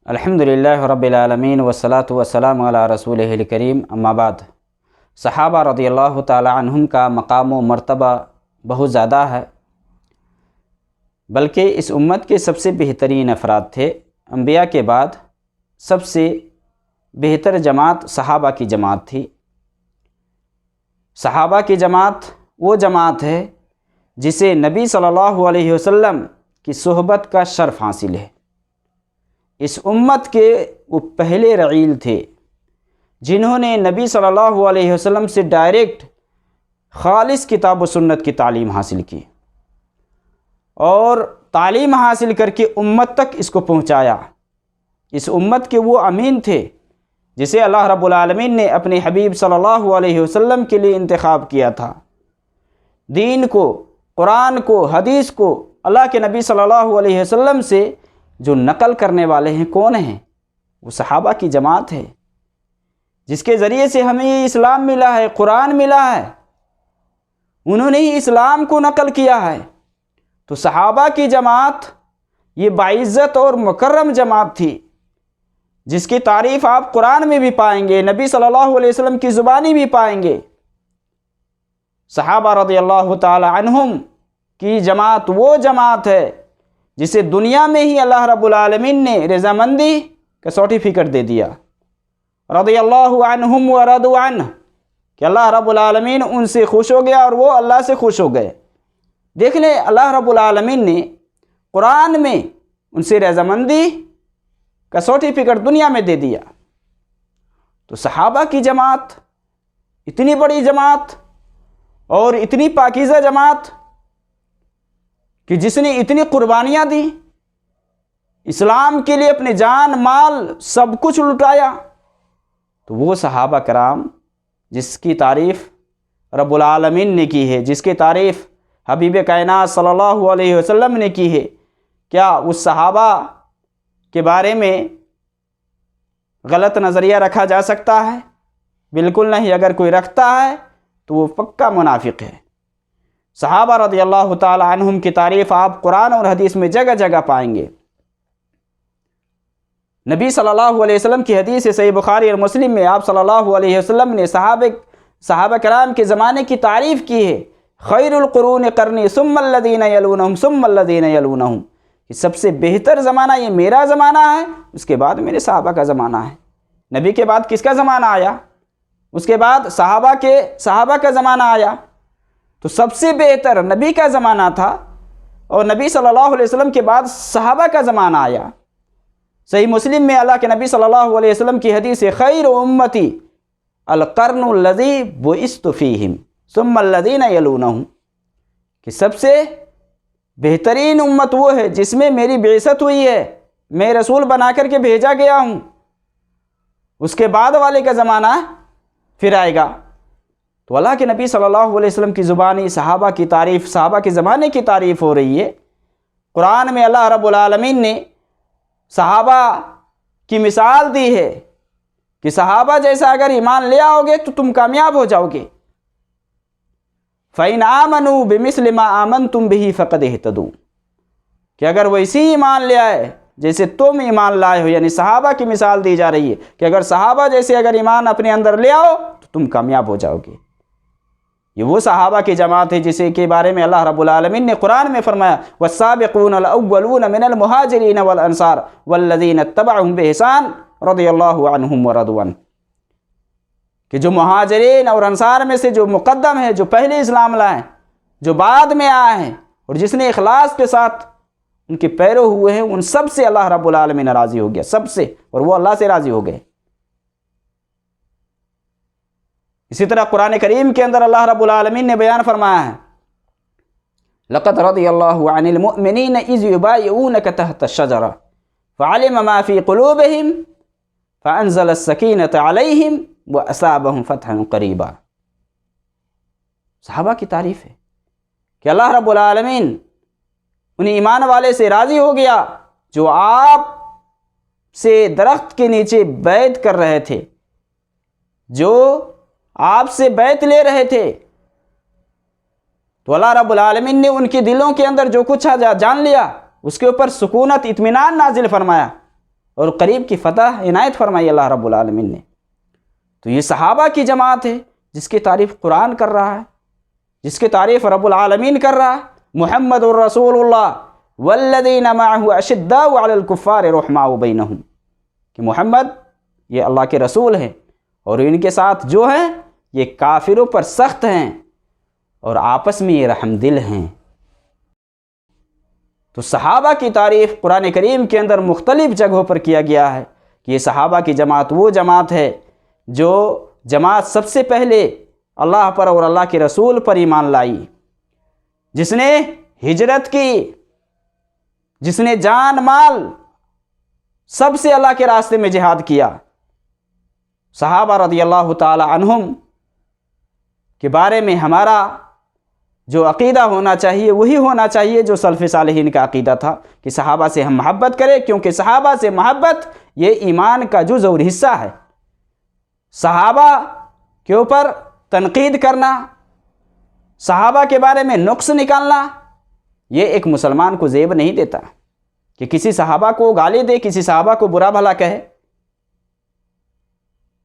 الحمدللہ رب العالمین والصلاة والسلام علی رسولہ الکریم، اما بعد۔ صحابہ رضی اللہ تعالی عنہم کا مقام و مرتبہ بہت زیادہ ہے، بلکہ اس امت کے سب سے بہترین افراد تھے۔ انبیاء کے بعد سب سے بہتر جماعت صحابہ کی جماعت تھی۔ صحابہ کی جماعت وہ جماعت ہے جسے نبی صلی اللہ علیہ وسلم کی صحبت کا شرف حاصل ہے۔ اس امت کے وہ پہلے رعیل تھے جنہوں نے نبی صلی اللہ علیہ وسلم سے ڈائریکٹ خالص کتاب و سنت کی تعلیم حاصل کی، اور تعلیم حاصل کر کے امت تک اس کو پہنچایا۔ اس امت کے وہ امین تھے جسے اللہ رب العالمین نے اپنے حبیب صلی اللہ علیہ وسلم کے لیے انتخاب کیا تھا۔ دین کو، قرآن کو، حدیث کو اللہ کے نبی صلی اللہ علیہ وسلم سے جو نقل کرنے والے ہیں کون ہیں؟ وہ صحابہ کی جماعت ہے، جس کے ذریعے سے ہمیں یہ اسلام ملا ہے، قرآن ملا ہے۔ انہوں نے ہی اسلام کو نقل کیا ہے۔ تو صحابہ کی جماعت یہ باعزت اور مکرم جماعت تھی، جس کی تعریف آپ قرآن میں بھی پائیں گے، نبی صلی اللہ علیہ وسلم کی زبانی بھی پائیں گے۔ صحابہ رضی اللہ تعالی عنہم کی جماعت وہ جماعت ہے جسے دنیا میں ہی اللہ رب العالمین نے رضامندی کا سرٹیفکیٹ دے دیا۔ رضی اللہ عنہم ورضوا عنہ، کہ اللہ رب العالمین ان سے خوش ہو گیا اور وہ اللہ سے خوش ہو گئے۔ دیکھ لیں، اللہ رب العالمین نے قرآن میں ان سے رضامندی کا سرٹیفکیٹ دنیا میں دے دیا۔ تو صحابہ کی جماعت اتنی بڑی جماعت اور اتنی پاکیزہ جماعت کہ جس نے اتنی قربانیاں دی، اسلام کے لیے اپنے جان مال سب کچھ لٹایا، تو وہ صحابہ کرام جس کی تعریف رب العالمین نے کی ہے، جس کی تعریف حبیب کائنات صلی اللہ علیہ وسلم نے کی ہے، کیا اس صحابہ کے بارے میں غلط نظریہ رکھا جا سکتا ہے؟ بالکل نہیں۔ اگر کوئی رکھتا ہے تو وہ پکا منافق ہے۔ صحابہ رضی اللہ تعالی عنہم کی تعریف آپ قرآن اور حدیث میں جگہ جگہ پائیں گے۔ نبی صلی اللہ علیہ وسلم کی حدیث صحیح بخاری اور مسلم میں آپ صلی اللہ علیہ وسلم نے صحابہ کرام کے زمانے کی تعریف کی ہے۔ خیر القرون قرنی ثم الذین یلونہم ثم الذین یلونہم، کہ سب سے بہتر زمانہ یہ میرا زمانہ ہے، اس کے بعد میرے صحابہ کا زمانہ ہے۔ نبی کے بعد کس کا زمانہ آیا؟ اس کے بعد صحابہ کا زمانہ آیا۔ تو سب سے بہتر نبی کا زمانہ تھا، اور نبی صلی اللہ علیہ وسلم کے بعد صحابہ کا زمانہ آیا۔ صحیح مسلم میں اللہ کے نبی صلی اللہ علیہ وسلم کی حدیث ہے، خیر امتی القرن الذی بعثت فیہم ثم الذین یلونہم، کہ سب سے بہترین امت وہ ہے جس میں میری بعثت ہوئی ہے، میں رسول بنا کر کے بھیجا گیا ہوں۔ اس کے بعد والے کا زمانہ پھر آئے گا۔ تو اللہ کے نبی صلی اللہ علیہ وسلم کی زبانی صحابہ کی تعریف، صحابہ کے زمانے کی تعریف ہو رہی ہے۔ قرآن میں اللہ رب العالمین نے صحابہ کی مثال دی ہے کہ صحابہ جیسا اگر ایمان لے آؤ گے تو تم کامیاب ہو جاؤ گے۔ فَإِنْ آمَنُوا بِمِثْلِ مَا آمَنْتُمْ بِهِ فَقَدْ اهْتَدُوا، کہ اگر وہ اسی ایمان لے آئے جیسے تم ایمان لائے ہو، یعنی صحابہ کی مثال دی جا رہی ہے کہ اگر صحابہ جیسے اگر ایمان اپنے اندر لے آؤ تو تم کامیاب ہو جاؤ گے۔ یہ وہ صحابہ کی جماعت ہے جسے کے بارے میں اللہ رب العالمین نے قرآن میں فرمایا، وَالسَّابِقُونَ الْأَوَّلُونَ مِنَ الْمُهَاجِرِينَ وَالْأَنصَارِ وَالَّذِينَ اتَّبَعُوهُم بِإِحْسَانٍ رَضِيَ اللَّهُ عَنْهُمْ وَرَضُوا عَنْهُ، کہ جو مہاجرین اور انصار میں سے جو مقدم ہیں، جو پہلے اسلام لائے، جو بعد میں آئے ہیں، اور جس نے اخلاص کے ساتھ ان کے پیرو ہوئے ہیں، ان سب سے اللہ رب العالمین راضی ہو گیا، سب سے، اور وہ اللہ سے راضی ہو گئے۔ اسی طرح قرآن کریم کے اندر اللہ رب العالمین نے بیان فرمایا ہے، لَقَدْ رَضِيَ اللَّهُ عَنِ الْمُؤْمِنِينَ إِذْ يُبَايِعُونَكَ تَحْتَ الشَّجَرَةِ فَعَلِمَ مَا فِي قُلُوبِهِمْ فَأَنزَلَ السَّكِينَةَ عَلَيْهِمْ وَأَصَابَهُمْ فَتْحًا قَرِيبًا۔ صحابہ کی تعریف ہے کہ اللہ رب العالمین ان ایمان والے سے راضی ہو گیا جو آپ سے درخت کے نیچے بیعت کر رہے تھے، جو آپ سے بیعت لے رہے تھے۔ تو اللہ رب العالمین نے ان کے دلوں کے اندر جو کچھ جان لیا، اس کے اوپر سکونت، اطمینان نازل فرمایا، اور قریب کی فتح عنایت فرمائی اللہ رب العالمین نے۔ تو یہ صحابہ کی جماعت ہے جس کی تعریف قرآن کر رہا ہے، جس کی تعریف رب العالمین کر رہا ہے۔ محمد الرسول اللہ والذین معہ اشداء علی الکفار رحماء بینہم، کہ محمد یہ اللہ کے رسول ہیں اور ان کے ساتھ جو ہیں یہ کافروں پر سخت ہیں اور آپس میں یہ رحم دل ہیں۔ تو صحابہ کی تعریف قرآن کریم کے اندر مختلف جگہوں پر کیا گیا ہے کہ یہ صحابہ کی جماعت وہ جماعت ہے جو جماعت سب سے پہلے اللہ پر اور اللہ کے رسول پر ایمان لائی، جس نے ہجرت کی، جس نے جان مال سب سے اللہ کے راستے میں جہاد کیا۔ صحابہ رضی اللہ تعالی عنہم کے بارے میں ہمارا جو عقیدہ ہونا چاہیے وہی ہونا چاہیے جو سلف صالحین کا عقیدہ تھا کہ صحابہ سے ہم محبت کریں، کیونکہ صحابہ سے محبت یہ ایمان کا جز اور حصہ ہے۔ صحابہ کے اوپر تنقید کرنا، صحابہ کے بارے میں نقص نکالنا، یہ ایک مسلمان کو زیب نہیں دیتا کہ کسی صحابہ کو گالی دے، کسی صحابہ کو برا بھلا کہے۔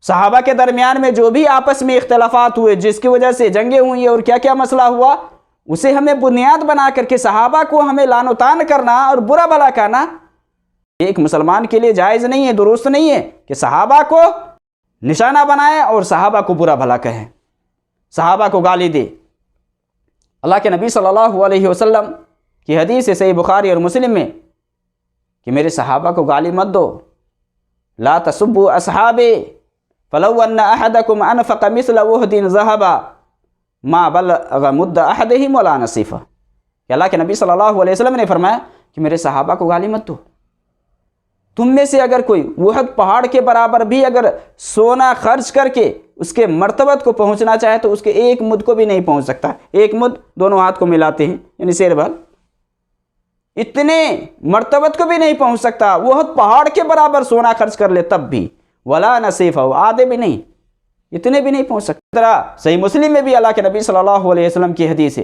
صحابہ کے درمیان میں جو بھی آپس میں اختلافات ہوئے، جس کی وجہ سے جنگیں ہوئی اور کیا کیا مسئلہ ہوا، اسے ہمیں بنیاد بنا کر کے صحابہ کو ہمیں لعن و طعن کرنا اور برا بھلا کہنا ایک مسلمان کے لیے جائز نہیں ہے، درست نہیں ہے کہ صحابہ کو نشانہ بنائے اور صحابہ کو برا بھلا کہے، صحابہ کو گالی دے۔ اللہ کے نبی صلی اللہ علیہ وسلم کی حدیث ہے صحیح بخاری اور مسلم میں کہ میرے صحابہ کو گالی مت دو، لا تسبوا اصحابی فلو ان احدکم انفق مثل احد ذهبا ما بلغ مد احدهم ولا نصیفہ، کہ اللہ کے نبی صلی اللہ علیہ وسلم نے فرمایا کہ میرے صحابہ کو گالی مت دو، تم میں سے اگر کوئی احد پہاڑ کے برابر بھی اگر سونا خرچ کر کے اس کے مرتبت کو پہنچنا چاہے تو اس کے ایک مد کو بھی نہیں پہنچ سکتا۔ ایک مد دونوں ہاتھ کو ملاتے ہیں یعنی سیر بھر، اتنے مرتبت کو بھی نہیں پہنچ سکتا۔ وہ پہاڑ کے برابر سونا خرچ کر لے تب بھی، ولا نصیفہ، آدھے بھی نہیں، اتنے بھی نہیں پہنچ سکتا۔ طرح صحیح مسلم میں بھی اللہ کے نبی صلی اللہ علیہ وسلم کی حدیث ہے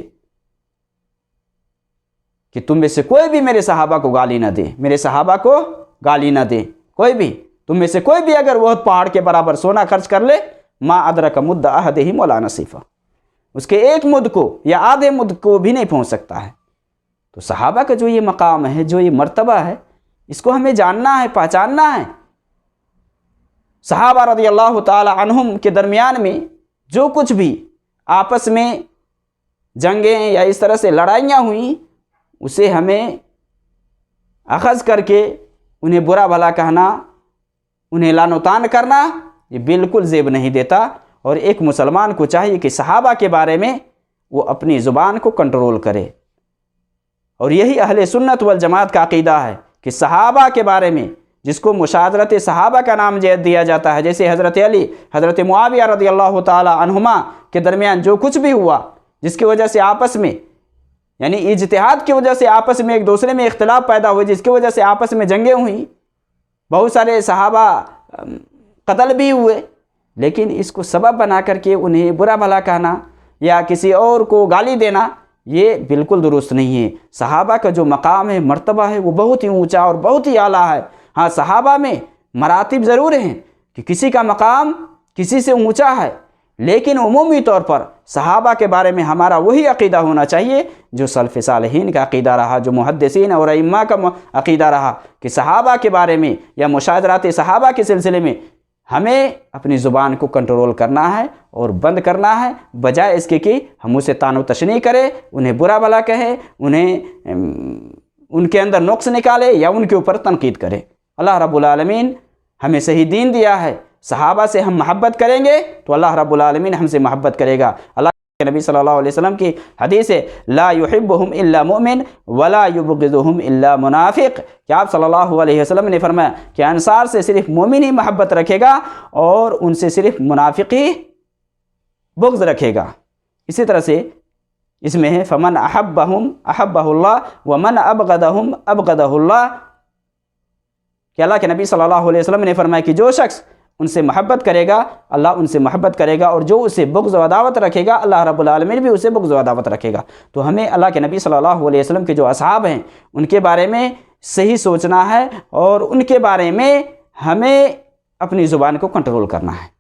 کہ تم میں سے کوئی بھی میرے صحابہ کو گالی نہ دے، میرے صحابہ کو گالی نہ دے، کوئی بھی تم میں سے کوئی بھی اگر وہ پہاڑ کے برابر سونا خرچ کر لے، ما ادرک مد احدہم ولا نصیفہ، اس کے ایک مد کو یا آدھے مد کو بھی نہیں پہنچ سکتا ہے۔ تو صحابہ کا جو یہ مقام ہے، جو یہ مرتبہ ہے، اس کو ہمیں جاننا ہے، پہچاننا ہے۔ صحابہ رضی اللہ تعالی عنہم کے درمیان میں جو کچھ بھی آپس میں جنگیں یا اس طرح سے لڑائیاں ہوئیں، اسے ہمیں اخذ کر کے انہیں برا بھلا کہنا، انہیں لعن و طعن کرنا، یہ بالکل زیب نہیں دیتا۔ اور ایک مسلمان کو چاہیے کہ صحابہ کے بارے میں وہ اپنی زبان کو کنٹرول کرے، اور یہی اہل سنت والجماعت کا عقیدہ ہے کہ صحابہ کے بارے میں جس کو مشاجرت صحابہ کا نام دیا جاتا ہے، جیسے حضرت علی، حضرت معاویہ رضی اللہ تعالی عنہما کے درمیان جو کچھ بھی ہوا، جس کی وجہ سے آپس میں یعنی اجتہاد کی وجہ سے آپس میں ایک دوسرے میں اختلاف پیدا ہوئے، جس کی وجہ سے آپس میں جنگیں ہوئیں، بہت سارے صحابہ قتل بھی ہوئے، لیکن اس کو سبب بنا کر کے انہیں برا بھلا کہنا یا کسی اور کو گالی دینا، یہ بالکل درست نہیں ہے۔ صحابہ کا جو مقام ہے، مرتبہ ہے، وہ بہت ہی اونچا اور بہت ہی اعلیٰ ہے۔ ہاں، صحابہ میں مراتب ضرور ہیں کہ کسی کا مقام کسی سے اونچا ہے، لیکن عمومی طور پر صحابہ کے بارے میں ہمارا وہی عقیدہ ہونا چاہیے جو سلف صالحین کا عقیدہ رہا، جو محدثین اور ائمہ کا عقیدہ رہا، کہ صحابہ کے بارے میں یا مشاجرات صحابہ کے سلسلے میں ہمیں اپنی زبان کو کنٹرول کرنا ہے اور بند کرنا ہے، بجائے اس کے کہ ہم اسے طعن و تشنیع کریں، انہیں برا بھلا کہیں، انہیں ان کے اندر نقص نکالے یا ان کے اوپر تنقید کرے۔ اللہ رب العالمین ہمیں صحیح دین دیا ہے، صحابہ سے ہم محبت کریں گے تو اللہ رب العالمین ہم سے محبت کرے گا۔ اللہ کے نبی صلی اللہ علیہ وسلم کی حدیث ہے، لا يحبهم الا مؤمن ولا يبغضهم الا منافق، کہ آپ صلی اللہ علیہ وسلم نے فرمایا کہ انصار سے صرف مومن ہی محبت رکھے گا اور ان سے صرف منافق ہی بغض رکھے گا۔ اسی طرح سے اس میں ہے فمن احبهم احبہ اللہ ومن ابغضهم ابغضہ اللہ، کہ اللہ کے نبی صلی اللہ علیہ وسلم نے فرمایا کہ جو شخص ان سے محبت کرے گا اللہ ان سے محبت کرے گا، اور جو اسے بغض و عداوت رکھے گا اللہ رب العالمین بھی اسے بغض و عداوت رکھے گا۔ تو ہمیں اللہ کے نبی صلی اللہ علیہ وسلم کے جو اصحاب ہیں ان کے بارے میں صحیح سوچنا ہے اور ان کے بارے میں ہمیں اپنی زبان کو کنٹرول کرنا ہے۔